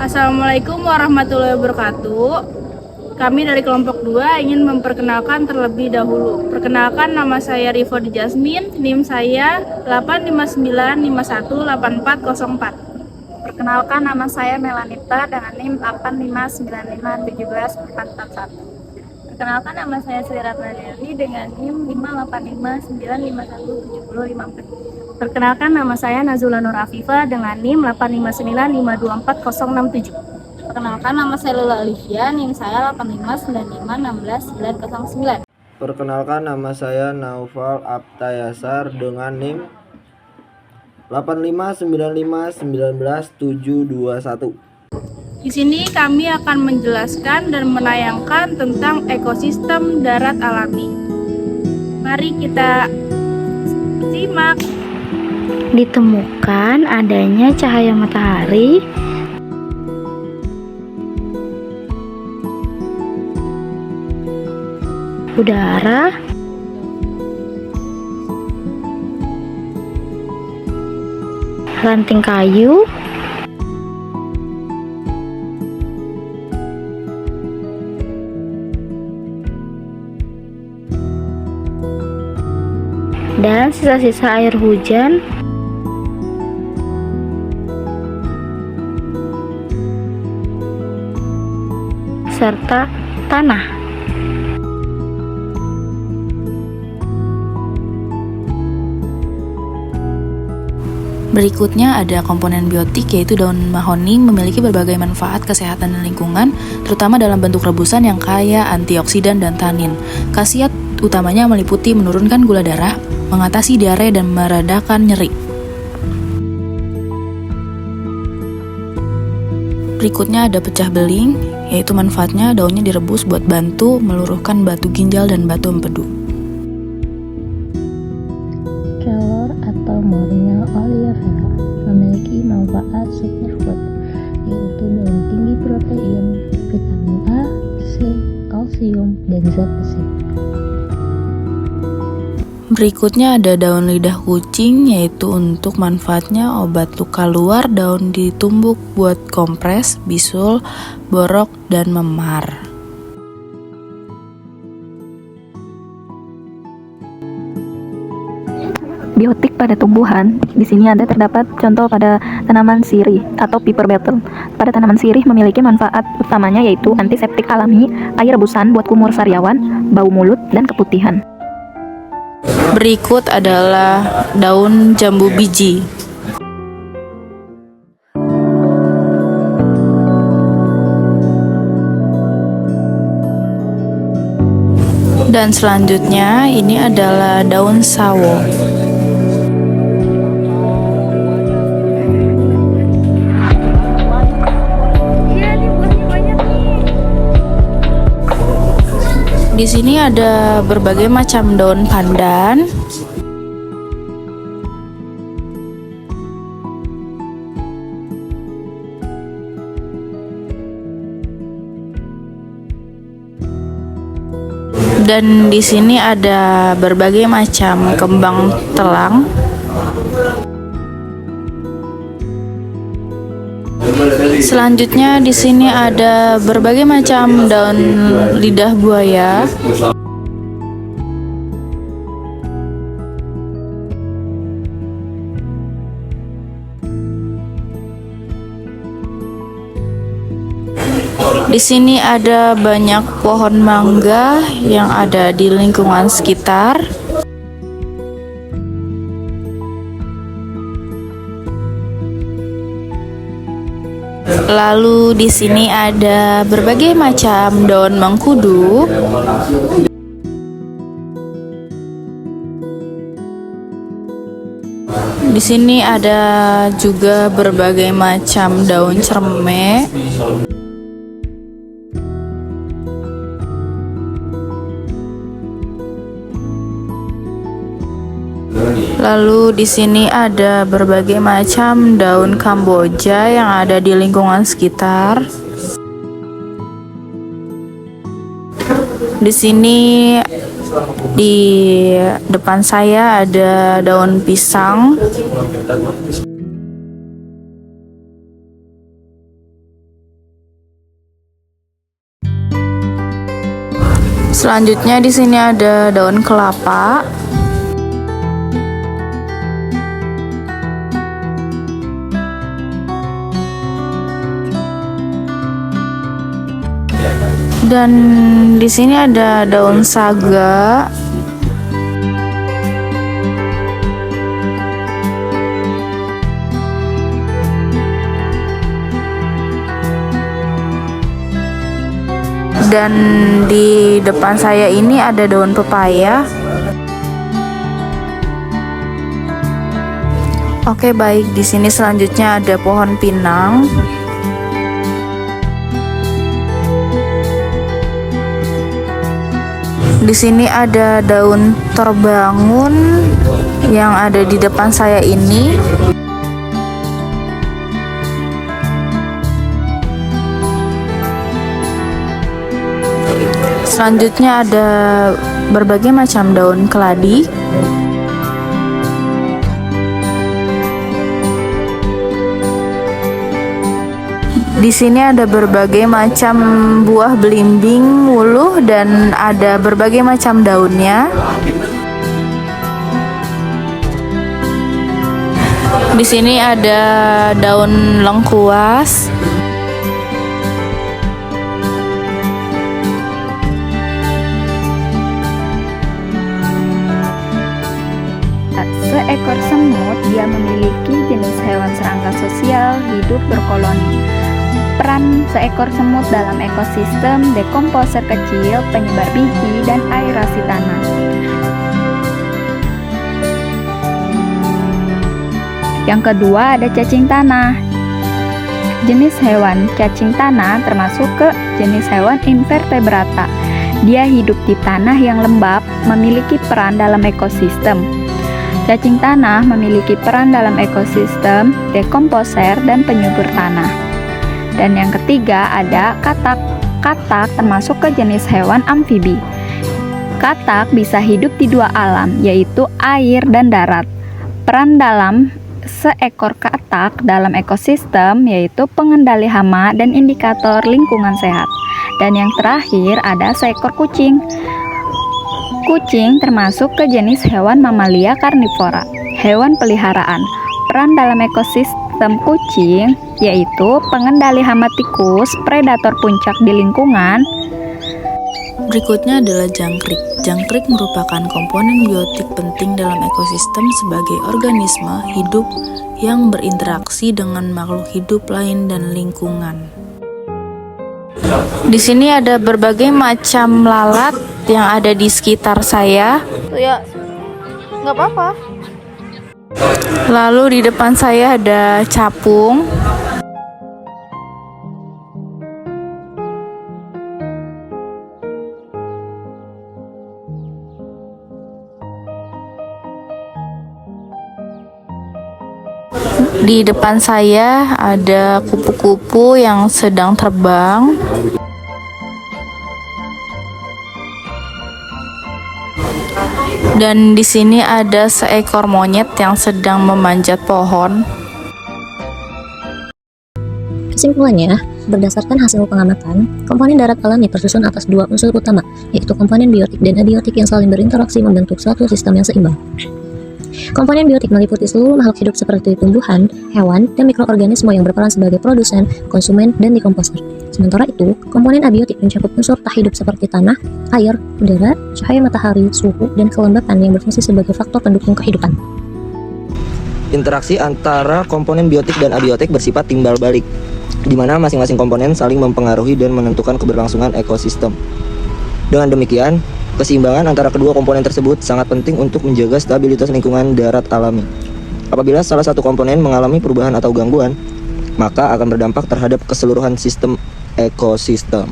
Assalamualaikum warahmatullahi wabarakatuh. Kami dari kelompok 2 ingin memperkenalkan terlebih dahulu. Perkenalkan, nama saya Rivo Jasmine, NIM saya 859518404. Perkenalkan, nama saya Melanita dengan NIM 859571441. Perkenalkan, nama saya Sri Ratnadeli dengan NIM 585951754. Perkenalkan, nama saya Nazula Nur Afifa dengan NIM 859524067. Perkenalkan, nama saya Lula Alivia, NIM saya 859516909. Perkenalkan, nama saya Naufal Aptayasar dengan NIM 859591171. Di sini kami akan menjelaskan dan menayangkan tentang ekosistem darat alami. Mari kita simak. Ditemukan adanya cahaya matahari udara, ranting kayu, dan sisa-sisa air hujan serta tanah. Berikutnya ada komponen biotik, yaitu daun mahoni memiliki berbagai manfaat kesehatan dan lingkungan, terutama dalam bentuk rebusan yang kaya antioksidan dan tanin. Khasiat utamanya meliputi menurunkan gula darah, mengatasi diare, dan meredakan nyeri. Berikutnya ada pecah beling, yaitu manfaatnya daunnya direbus buat bantu meluruhkan batu ginjal dan batu empedu. Kelor atau Moringa oleifera memiliki manfaat superfood, yaitu daun tinggi protein, vitamin A, C, kalsium, dan zat besi. Berikutnya ada daun lidah kucing, yaitu untuk manfaatnya obat luka luar. Daun ditumbuk buat kompres, bisul, borok, dan memar. Biotik pada tumbuhan. Di sini terdapat contoh pada tanaman sirih atau paper beetle. Pada tanaman sirih memiliki manfaat utamanya yaitu antiseptik alami, air rebusan buat kumur sariawan, bau mulut, dan keputihan. Berikut adalah daun jambu biji. Dan selanjutnya ini adalah daun sawo. Di sini ada berbagai macam daun pandan. Dan di sini ada berbagai macam kembang telang. Selanjutnya di sini ada berbagai macam daun lidah buaya. Di sini ada banyak pohon mangga yang ada di lingkungan sekitar. Lalu di sini ada berbagai macam daun mengkudu. Di sini ada juga berbagai macam daun cerme. Lalu di sini ada berbagai macam daun Kamboja yang ada di lingkungan sekitar. Di sini di depan saya ada daun pisang. Selanjutnya di sini ada daun kelapa. Dan di sini ada daun saga. Dan di depan saya ini ada daun pepaya. Oke, baik. Di sini selanjutnya ada pohon pinang. Di sini ada daun terbangun yang ada di depan saya ini. Selanjutnya ada berbagai macam daun keladi. Di sini ada berbagai macam buah belimbing, wuluh, dan ada berbagai macam daunnya. Di sini ada daun lengkuas. Seekor semut, dia memiliki jenis hewan serangga sosial hidup berkoloni. Peran seekor semut dalam ekosistem: dekomposer kecil, penyebar biji, dan aerasi tanah. Yang kedua ada cacing tanah. Jenis hewan cacing tanah termasuk ke jenis hewan invertebrata. Dia hidup di tanah yang lembab, memiliki peran dalam ekosistem. Cacing tanah memiliki peran dalam ekosistem, dekomposer, dan penyubur tanah. Dan yang ketiga ada katak. Katak termasuk ke jenis hewan amfibi. Katak bisa hidup di dua alam, yaitu air dan darat. Peran dalam seekor katak dalam ekosistem yaitu pengendali hama dan indikator lingkungan sehat. Dan yang terakhir ada seekor kucing. Kucing termasuk ke jenis hewan mamalia karnivora, hewan peliharaan. Peran dalam ekosistem kucing yaitu pengendali hama tikus, predator puncak di lingkungan. Berikutnya adalah jangkrik. Jangkrik merupakan komponen biotik penting dalam ekosistem sebagai organisme hidup yang berinteraksi dengan makhluk hidup lain dan lingkungan. Di sini ada berbagai macam lalat yang ada di sekitar saya. Tuh ya, nggak apa-apa. Lalu di depan saya ada capung. Di depan saya ada kupu-kupu yang sedang terbang. Dan di sini ada seekor monyet yang sedang memanjat pohon. Kesimpulannya, berdasarkan hasil pengamatan, komponen darat alami tersusun atas dua unsur utama, yaitu komponen biotik dan abiotik yang saling berinteraksi membentuk suatu sistem yang seimbang. Komponen biotik meliputi seluruh makhluk hidup seperti tumbuhan, hewan, dan mikroorganisme yang berperan sebagai produsen, konsumen, dan dekomposer. Sementara itu, komponen abiotik mencakup unsur tak hidup seperti tanah, air, udara, cahaya matahari, suhu, dan kelembapan yang berfungsi sebagai faktor pendukung kehidupan. Interaksi antara komponen biotik dan abiotik bersifat timbal balik, di mana masing-masing komponen saling mempengaruhi dan menentukan keberlangsungan ekosistem. Dengan demikian, keseimbangan antara kedua komponen tersebut sangat penting untuk menjaga stabilitas lingkungan darat alami. Apabila salah satu komponen mengalami perubahan atau gangguan, maka akan berdampak terhadap keseluruhan sistem ekosistem.